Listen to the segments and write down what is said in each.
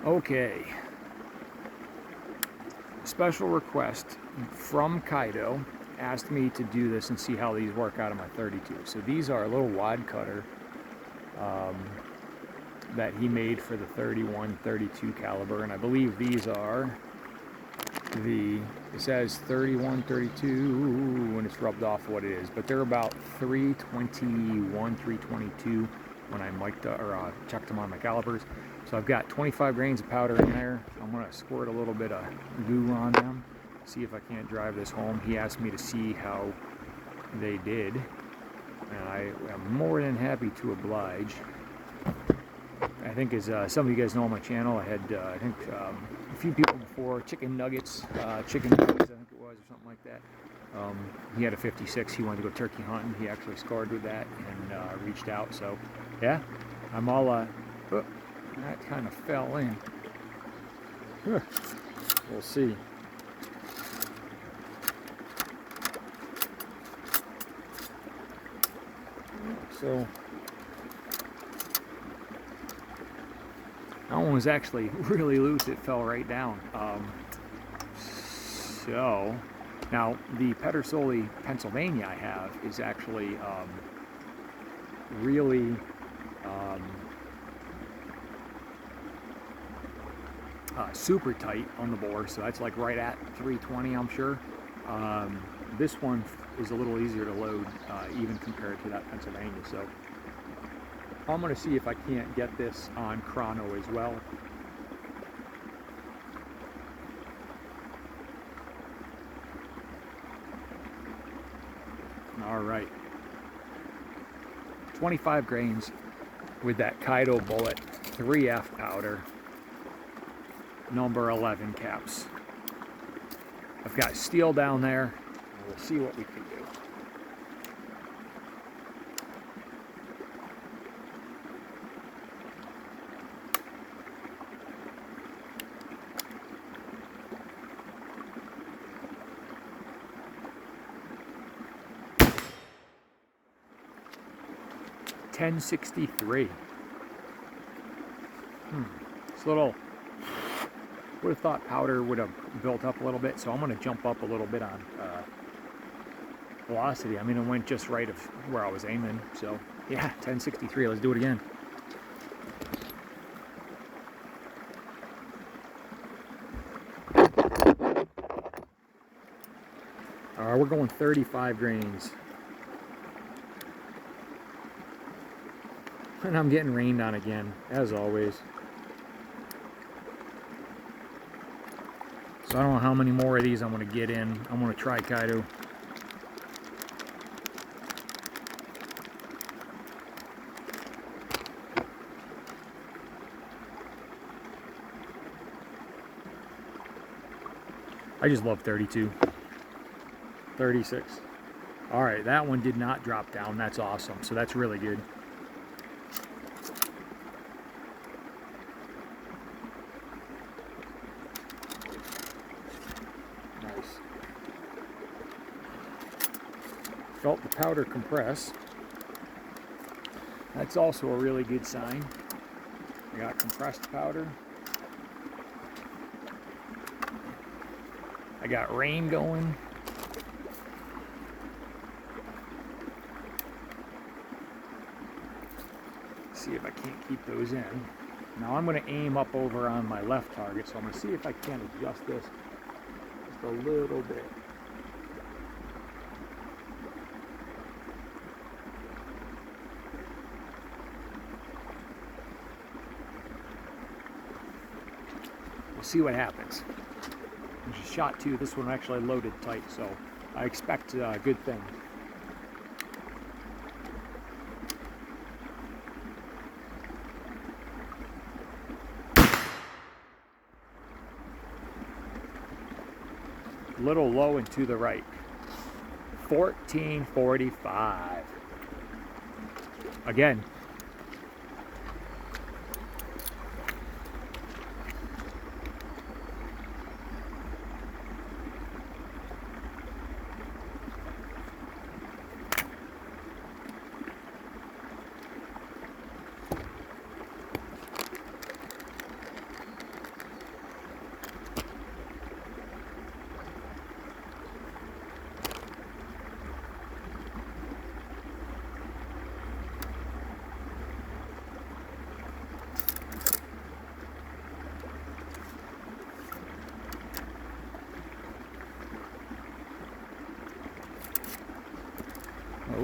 Okay. Special request from Kaido asked me to do this and see how these work out of my 32. So these are a little wad cutter that he made for the 31, 32 caliber, and I believe these are it says 31, 32 when it's rubbed off what it is, but they're about 321, 322 when I mic'd or checked them on my calipers. So I've got 25 grains of powder in there. I'm gonna squirt a little bit of goo on them, see if I can't drive this home. He asked me to see how they did, and I am more than happy to oblige. I think as some of you guys know on my channel, I had I think a few people before, chicken nuggets, I think it was, or something like that. He had a 56, he wanted to go turkey hunting. He actually scored with that and reached out. So yeah, I'm all, oh, that kind of fell in. We'll see. So that one was actually really loose. It fell right down. So now the Pedersoli, Pennsylvania I have is actually really super tight on the bore. So that's like right at 320, I'm sure. This one is a little easier to load even compared to that Pennsylvania. So I'm going to see if I can't get this on chrono as well. All right, 25 grains with that Kaido bullet 3F powder, number 11 caps. I've got steel down there, and we'll see what we can do. $10.63. This little, would have thought powder would have built up a little bit, so I'm going to jump up a little bit on velocity. I mean, it went just right of where I was aiming. So yeah, 10.63. Let's do it again. All right, we're going 35 grains. And I'm getting rained on again, as always. So I don't know how many more of these I'm going to get in. I'm going to try Kaido. I just love 32. 36. All right, that one did not drop down. That's awesome. So that's really good. Felt the powder compress. That's also a really good sign. I got compressed powder. I got rain going. See if I can't keep those in. Now I'm going to aim up over on my left target, so I'm going to see if I can adjust this just a little bit. We'll see what happens. There's a shot too. This one actually loaded tight, so I expect good things. Little low and to the right. 1445. Again.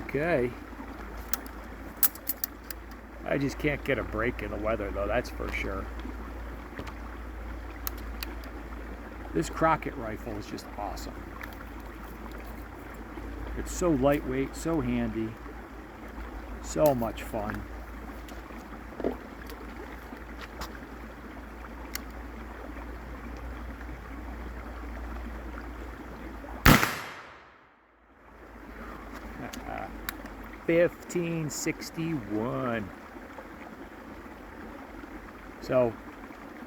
Okay. I just can't get a break in the weather though, that's for sure. This Crockett rifle is just awesome. It's so lightweight, so handy, so much fun. $15.61. So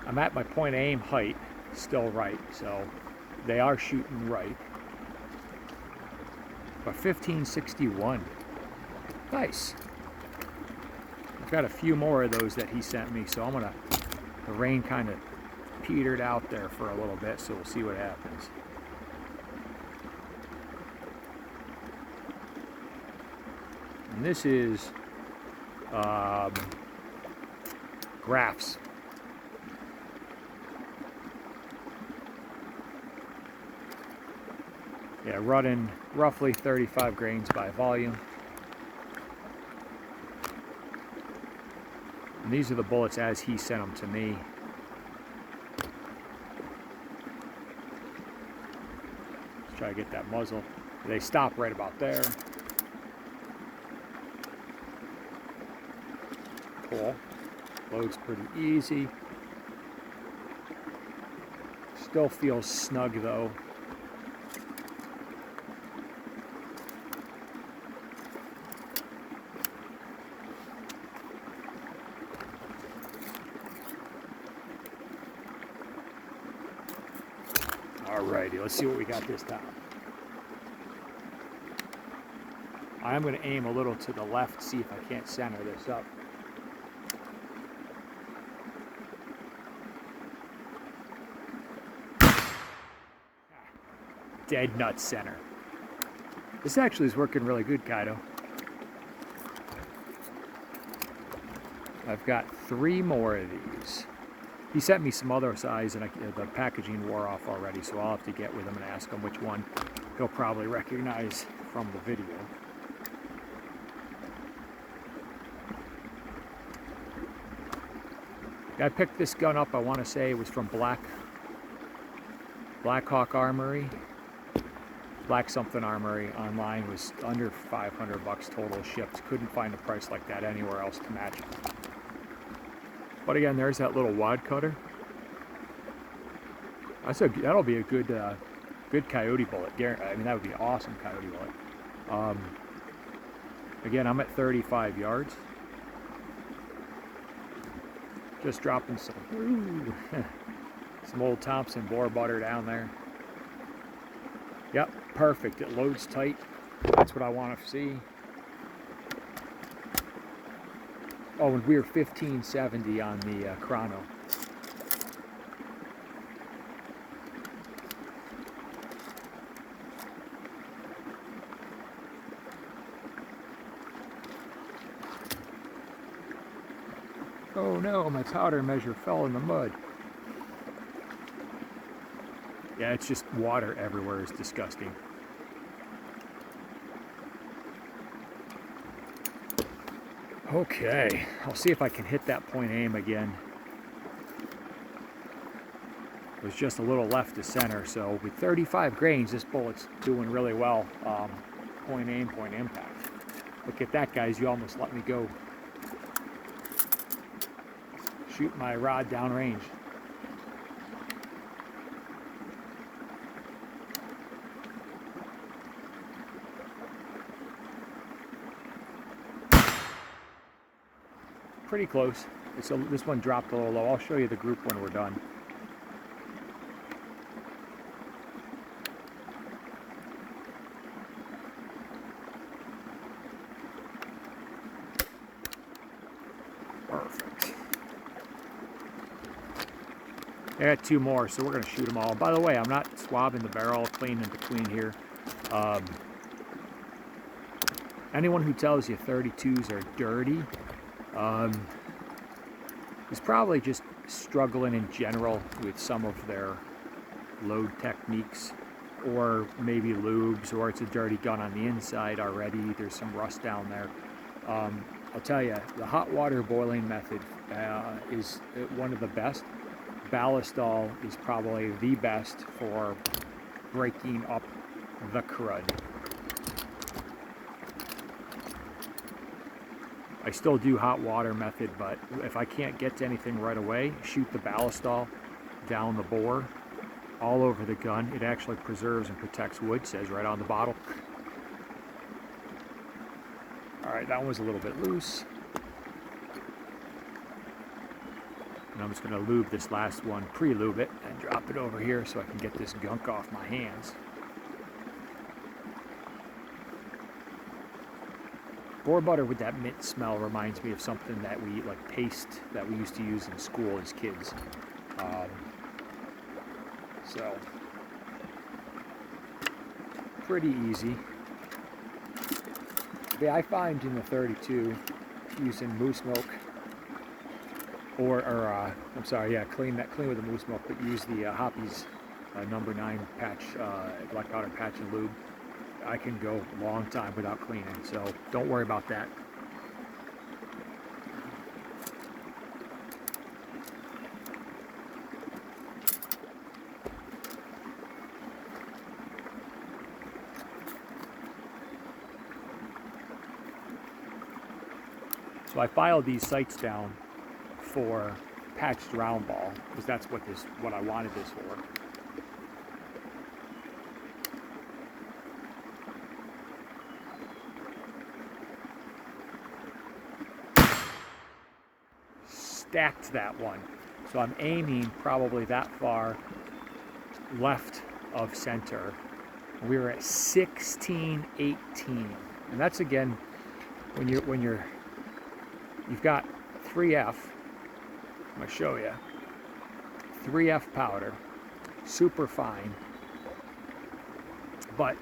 I'm at my point of aim height, still right, so they are shooting right. But $15.61, nice. I've got a few more of those that he sent me, so the rain kind of petered out there for a little bit, so we'll see what happens. And this is graphs. Yeah, running roughly 35 grains by volume. And these are the bullets as he sent them to me. Let's try to get that muzzle. They stop right about there. Cool. Loads pretty easy. Still feels snug though. Alrighty, let's see what we got this time. I'm going to aim a little to the left, see if I can't center this up. Dead nut center. This actually is working really good, Kaido. I've got 3 more of these. He sent me some other size, and the packaging wore off already, so I'll have to get with him and ask him which one he'll probably recognize from the video. I picked this gun up, I want to say it was from Blackhawk Armory. Black something Armory online, was under 500 bucks total shipped. Couldn't find a price like that anywhere else to match it. But again, there's that little wadcutter. That'll be a good coyote bullet. I mean, that would be an awesome coyote bullet. Again, I'm at 35 yards. Just dropping some old Thompson bore butter down there. Yep, perfect. It loads tight. That's what I want to see. Oh, and we're 1570 on the chrono. Oh no, my powder measure fell in the mud. Yeah, it's just water everywhere. It's disgusting. Okay, I'll see if I can hit that point aim again. It was just a little left to center, so with 35 grains, this bullet's doing really well. Point aim, point impact. Look at that, guys, you almost let me go shoot my rod down range. Pretty close. This one dropped a little low. I'll show you the group when we're done. Perfect. I got 2 more, so we're going to shoot them all. By the way, I'm not swabbing the barrel, clean in between here. Anyone who tells you 32s are dirty, is probably just struggling in general with some of their load techniques. or maybe lubes, or it's a dirty gun on the inside already. There's some rust down there. I'll tell you, the hot water boiling method is one of the best. Ballistol is probably the best for breaking up the crud. I still do hot water method, but if I can't get to anything right away, shoot the ballistol down the bore all over the gun. It actually preserves and protects wood, says right on the bottle. All right, that one was a little bit loose. And I'm just gonna lube this last one, pre-lube it, and drop it over here so I can get this gunk off my hands. Boar butter with that mint smell reminds me of something that we, like paste, that we used to use in school as kids. So, pretty easy. Yeah, I find in the 32, using moose milk, I'm sorry, yeah, clean with the moose milk, but use the Hoppy's number 9 patch, black powder patch and lube. I can go a long time without cleaning, so don't worry about that. So I filed these sights down for patched round ball, because that's what I wanted this for. Stacked that one. So I'm aiming probably that far left of center. We were at 16, 18. And that's again, when you've got 3F, I'm gonna show you, 3F powder, super fine, but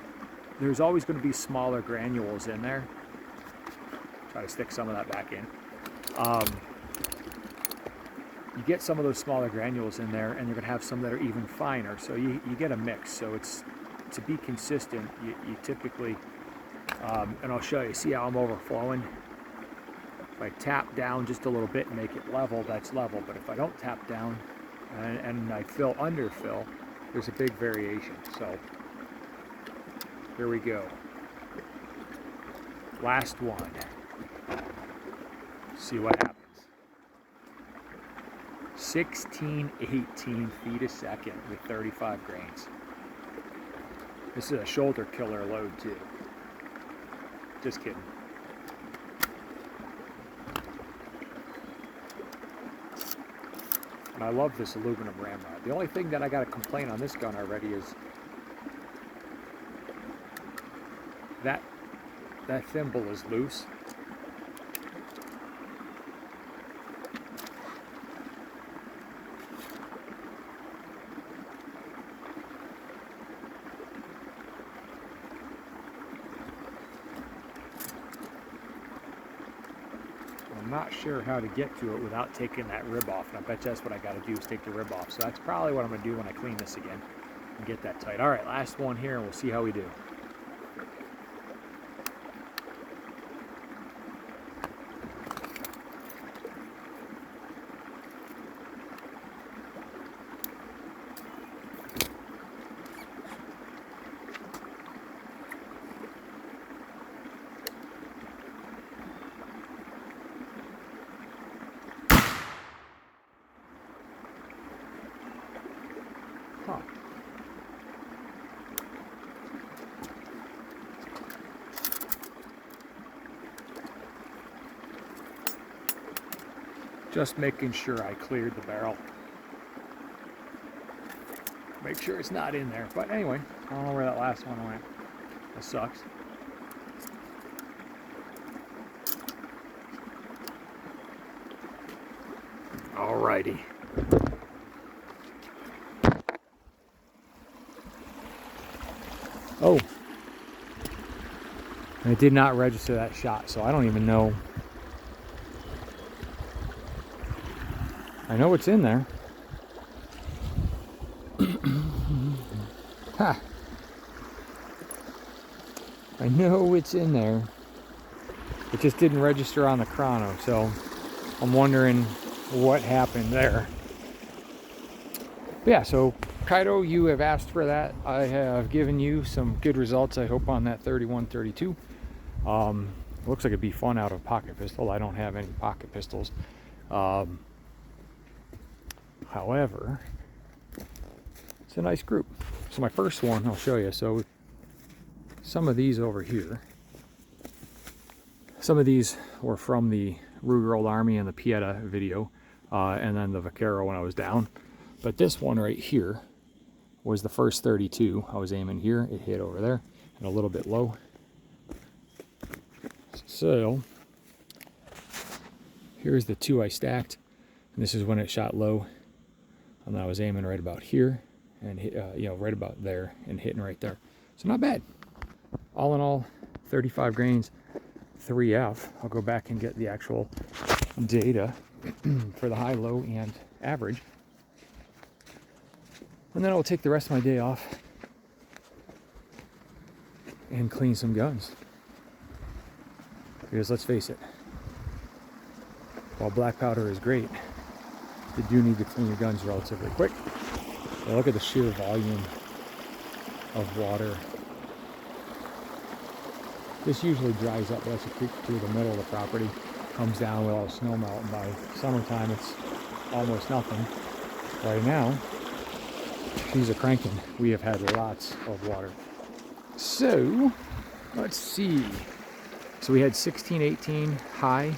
there's always gonna be smaller granules in there. Try to stick some of that back in. You get some of those smaller granules in there, and you're gonna have some that are even finer, so you get a mix. So it's, to be consistent, you typically, and I'll show you, see how I'm overflowing? If I tap down just a little bit and make it level, that's level, but if I don't tap down and I underfill, there's a big variation. So here we go. Last one. See what happens. 16, 18 feet a second with 35 grains. This is a shoulder killer load too. Just kidding. And I love this aluminum ramrod. The only thing that I got to complain on this gun already is that thimble is loose. I'm not sure how to get to it without taking that rib off, and I bet you that's what I got to do is take the rib off. So that's probably what I'm going to do when I clean this again and get that tight. All right, last one here, and we'll see how we do. Huh. Just making sure I cleared the barrel. Make sure it's not in there. But anyway, I don't know where that last one went. That sucks. Alrighty. Oh, I did not register that shot, so I don't even know. I know it's in there. Ha! I know it's in there. It just didn't register on the chrono, so I'm wondering what happened there. But yeah, so Kaido, you have asked for that. I have given you some good results, I hope, on that 31-32. Looks like it'd be fun out of a pocket pistol. I don't have any pocket pistols. However, it's a nice group. So my first one, I'll show you. So some of these over here, some of these were from the Ruger Old Army and the Pieta video, and then the Vaquero when I was down. But this one right here was the first 32. I was aiming here, it hit over there, and a little bit low. So here's the two I stacked, and this is when it shot low, and then I was aiming right about here, and hit, right about there, and hitting right there. So not bad. All in all, 35 grains, 3F. I'll go back and get the actual data for the high, low, and average. And then I'll take the rest of my day off and clean some guns. Because let's face it, while black powder is great, you do need to clean your guns relatively quick. So look at the sheer volume of water. This usually dries up as it creeps through the middle of the property, comes down with all the snow melt, and by summertime it's almost nothing. Right now, these are cranking. We have had lots of water. So, let's see. So we had 1618 high,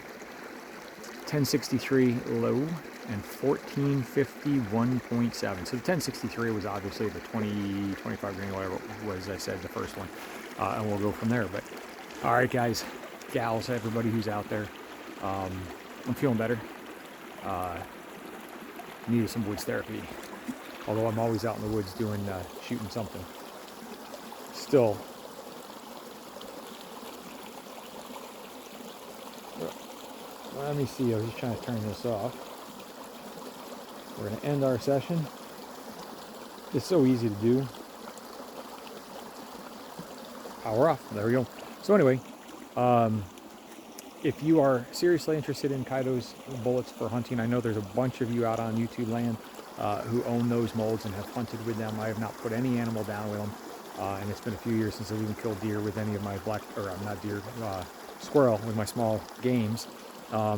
1063 low, and 1451.7. So the 1063 was obviously the 25 grain, whatever it was, I said, the first one. And we'll go from there. But all right, guys, gals, everybody who's out there, I'm feeling better. Needed some woods therapy. Although I'm always out in the woods doing, shooting something. Still. Let me see, I was just trying to turn this off. We're going to end our session. It's so easy to do. Power off. There we go. So anyway, if you are seriously interested in Kaidos bullets for hunting, I know there's a bunch of you out on YouTube land who own those molds and have hunted with them. I have not put any animal down with them, and it's been a few years since I've even killed deer with any of my squirrel with my small games,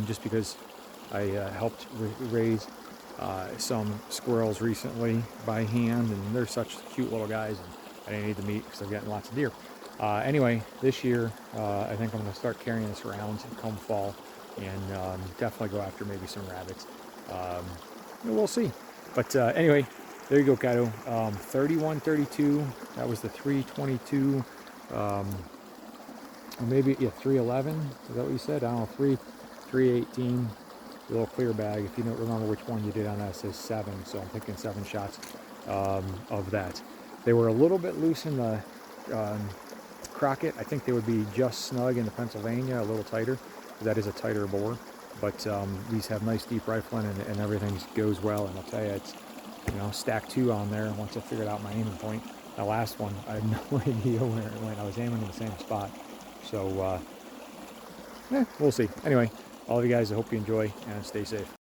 just because I helped raise some squirrels recently by hand, and they're such cute little guys, and I didn't need the meat because I've gotten lots of deer. Anyway, this year I think I'm going to start carrying this around come fall, and definitely go after maybe some rabbits. We'll see. But anyway, there you go, Kaido. 31-32. That was the 322. Or maybe, yeah, 311. Is that what you said? I don't know. 318. A little clear bag. If you don't remember which one you did on that, it says 7. So I'm thinking 7 shots of that. They were a little bit loose in the crockett. I think they would be just snug in the Pennsylvania, a little tighter. That is a tighter bore. But these have nice deep rifling, and everything goes well. And I'll tell you, it's, stack 2 on there once I figured out my aiming point. The last one, I had no idea where it went. I was aiming in the same spot. So, we'll see. Anyway, all of you guys, I hope you enjoy and stay safe.